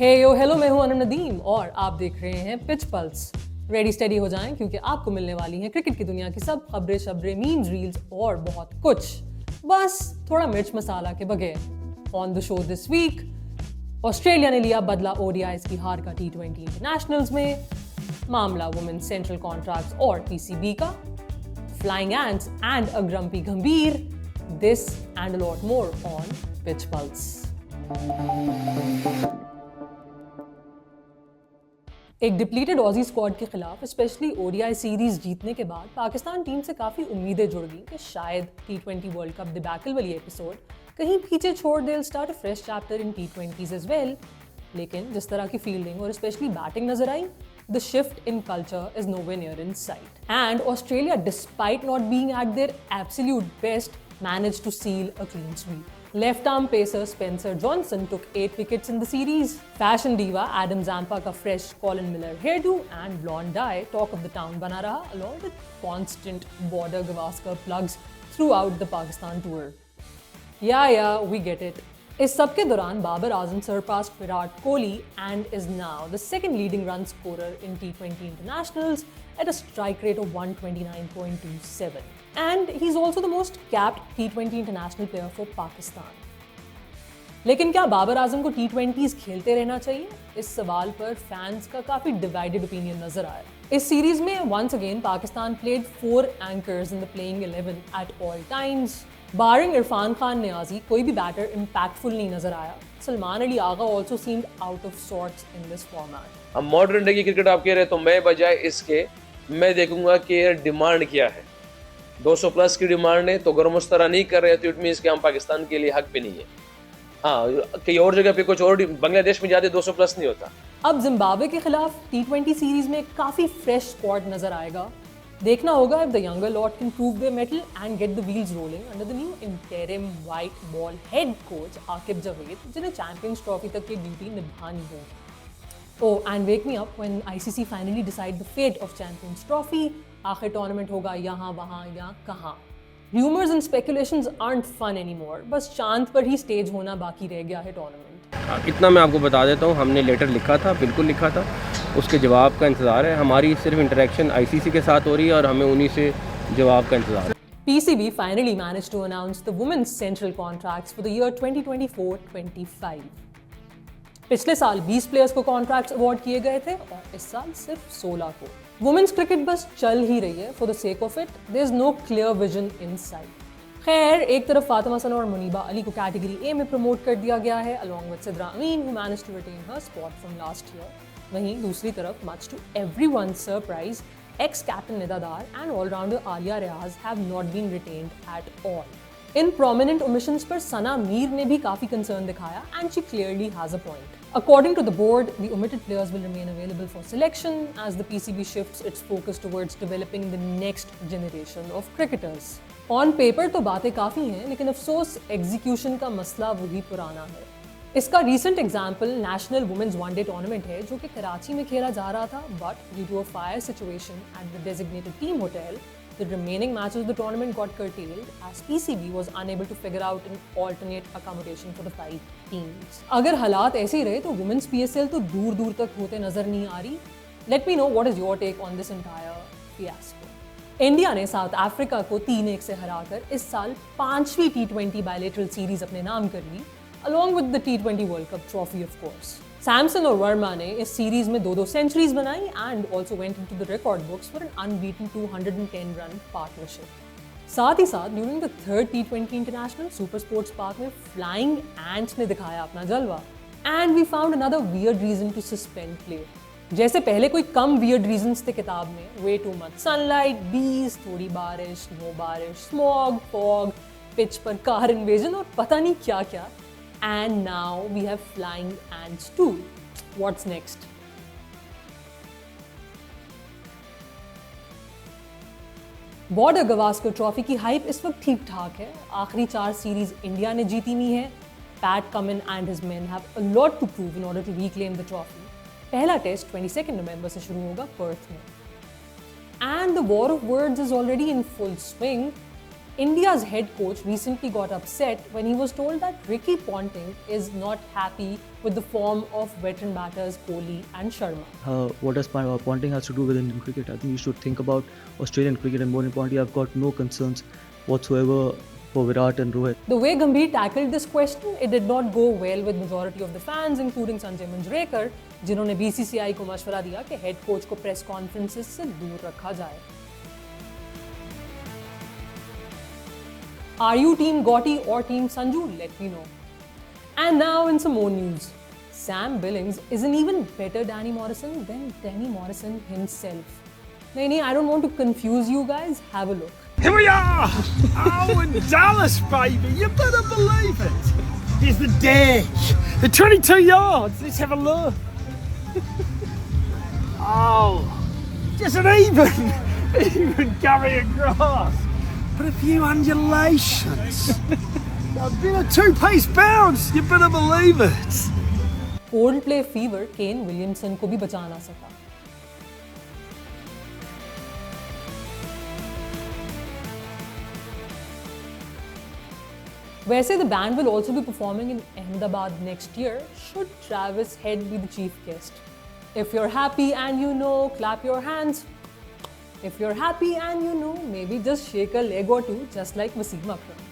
हे यो hello, मैं हूं अनम नदीम और आप देख रहे हैं पिच पल्स। रेडी स्टेडी हो जाएं क्योंकि आपको मिलने वाली हैं क्रिकेट की दुनिया की सब खबरें शबरें, मीम्स, रील्स और बहुत कुछ, बस थोड़ा मिर्च मसाला के बगैर। On the show this week, Australia ने लिया बदला ओडीआईज की हार का T20 इंटरनेशनल्स में, मामला वुमेन्स सेंट्रल कॉन्ट्रैक्ट्स और पीसीबी का, flying ants and a grumpy Gambhir, this and a lot more on pitch pulse. एक डिप्लीटेड ऑजी स्क्वाड के खिलाफ स्पेशली ओडीआई सीरीज जीतने के बाद पाकिस्तान टीम से काफी उम्मीदें जुड़ गई कि शायद T20 वर्ल्ड कप डिबैकल वाली एपिसोड कहीं पीछे छोड़ दे, start a fresh chapter in T20s as well. लेकिन जिस तरह की फील्डिंग और स्पेशली बैटिंग नजर आई, the shift in culture is nowhere near in sight, and Australia despite not being at their absolute best managed to seal a clean sweep. Left-arm pacer Spencer Johnson took 8 wickets in the series. Fashion diva Adam Zampa का fresh Colin Miller hairdo and blonde dye talk of the town बना रहा, along with constant border Gavaskar plugs throughout the Pakistan tour. Yeah, we get it. इस सब के दौरान Babar Azam surpassed Virat Kohli and is now the second leading run scorer in T20 internationals at a strike rate of 129.27. And he's also the most capped T20 international player for Pakistan. लेकिन क्या बाबर आजम को T20s खेलते रहना चाहिए? इस सवाल पर फैंस का काफी डिवाइडेड ओपिनियन नजर आया। इस सीरीज में once again Pakistan played 4 anchors in the playing 11 at all times. Barring Irfan Khan Niazi, कोई भी बैटर इम्पैक्टफुल नहीं नजर आया। Salman Ali Agha also seemed out of sorts in this format. अब मॉडर्न डे की क्रिकेट आप कह रहे हैं तो मैं बजाय इसके मैं देखूंगा कि डिमांड क्या है। 200 प्लस की डिमांड है तो गर्मस्तरा नहीं कर रहे तो इट मीन्स कि हम पाकिस्तान के लिए हक पे नहीं है। हाँ, कई और जगह पे कुछ और, बांग्लादेश में ज्यादा 200 प्लस नहीं होता। अब जिम्बाब्वे के खिलाफ T20 सीरीज में काफी फ्रेश स्क्वाड नजर आएगा। देखना होगा if the younger lot can prove there metal and get the wheels rolling under the new interim white ball head coach Aqib Javed, जिन्हें चैंपियंस ट्रॉफी तक की ड्यूटी निभानी है। Oh, and wake me up when ICC finally decide the fate of Champions Trophy. आखिर tournament होगा यहाँ वहाँ या कहाँ? Rumors and speculations aren't fun anymore. बस चांद पर ही स्टेज होना बाकी रह गया है टूर्नामेंट। इतना मैं आपको बता देता हूँ, हमने लेटर लिखा था, बिल्कुल लिखा था, उसके जवाब का इंतज़ार है। हमारी सिर्फ इंटरेक्शन ICC के साथ हो रही है और हमें उन्हीं से जवाब का इंतज़ार है। PCB finally managed to announce the women's central contracts for the year 2024-25. पिछले साल 20 प्लेयर्स को कॉन्ट्रैक्ट्स अवार्ड किए गए थे और इस साल सिर्फ 16 को। वुमेन्स क्रिकेट बस चल ही रही है, for the sake of it there is no clear vision in sight. खैर, एक तरफ फातिमा सना और मुनीबा अली को कैटेगरी ए में प्रमोट कर दिया गया है along with Sidra Amin who managed to retain her spot from last year. वहीं दूसरी तरफ much to everyone's surprise, ex-captain Nida Dar and all-rounder Alia Riaz have not been retained at all. In prominent omissions पर सना मीर ने भी काफी concern दिखाया and she clearly has a point. According to the board, the omitted players will remain available for selection as the PCB shifts its focus towards developing the next generation of cricketers. On paper तो बातें काफ़ी हैं, लेकिन अफसोस execution का मसला वही पुराना है। इसका recent example national women's one day tournament है जो कि कराची में खेला जा रहा था, but due to a fire situation at the designated team hotel, the remaining matches of the tournament got curtailed as PCB was unable to figure out an alternate accommodation for the 5 teams. अगर हालात ऐसे ही रहे तो women's PSL तो दूर दूर तक होते नजर नहीं आ रही। Let me know what is your take on this entire fiasco. India ने साउथ अफ्रीका को 3-1 से हराकर इस साल 5वीं T20 बायलैटरल सीरीज अपने नाम कर ली, along with the T20 World Cup trophy of course. Samson और वर्मा ने इस सीरीज में 2-2 सेंचुरीज बनाई and also went into the record books for an unbeaten 210 run partnership. साथ ही साथ during the third T20 international super sports park में flying ants ने दिखाया अपना जलवा and we found another weird reason to suspend play. जैसे पहले कोई कम वियर्ड रीजंस थे किताब में, वे टू मच सनलाइट, बीज, थोड़ी बारिश, नो बारिश, स्मॉग, फॉग, पिच पर कार इन्वेजन और पता नहीं क्या क्या। And now we have flying ants too. What's next? Border Gavaskar trophy की हाइप इस वक्त ठीक ठाक है। आखिरी 4 सीरीज इंडिया ने जीती हुई है। Pat Cummins and his men have a lot to prove in order to reclaim the trophy. पहला टेस्ट 22 नवंबर से शुरू होगा पर्थ में। And the war of words is already in full swing. India's head coach recently got upset when he was told that Ricky Ponting is not happy with the form of veteran batters Kohli and Sharma. What does Ponting has to do with Indian cricket? I think you should think about Australian cricket, and more importantly, I've got no concerns whatsoever for Virat and Rohit. The way Gambhir tackled this question, it did not go well with majority of the fans, including Sanjay Manjrekar, जिन्होंने BCCI को मशवरा दिया कि head coach को press conferences से दूर रखा जाए. Are you Team Gotti or Team Sanju? Let me know. And now in some more news. Sam Billings is an even better Danny Morrison than Danny Morrison himself. No, I don't want to confuse you guys. Have a look. Here we are! Oh, in Dallas, baby! You better believe it! Here's the dig! The 22 yards! Let's have a look! Oh, just an even carrying grass! But a few undulations! A bit of two-pace bounce! You better believe it! Coldplay fever Kane Williamson को भी बचा ना सका. वैसे the band will also be performing in Ahmedabad next year should Travis Head be the chief guest. If you're happy and you know, clap your hands. If you're happy and you know, maybe just shake a leg or two, just like Wasim Akram.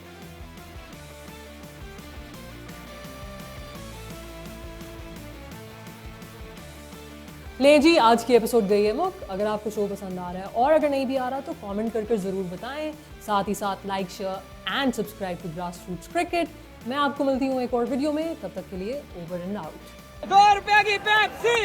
ले जी, आज की episode गई है मुक. अगर आपको show पसंद आ रहा है और अगर नहीं भी आ रहा तो कमेंट करके ज़रूर बताएं. साथ ही साथ like, share and subscribe to grassroots cricket. मैं आपको मिलती हूँ एक और वीडियो में. तब तक के लिए ओवर एंड आउट. ₹2 की पेप्सी।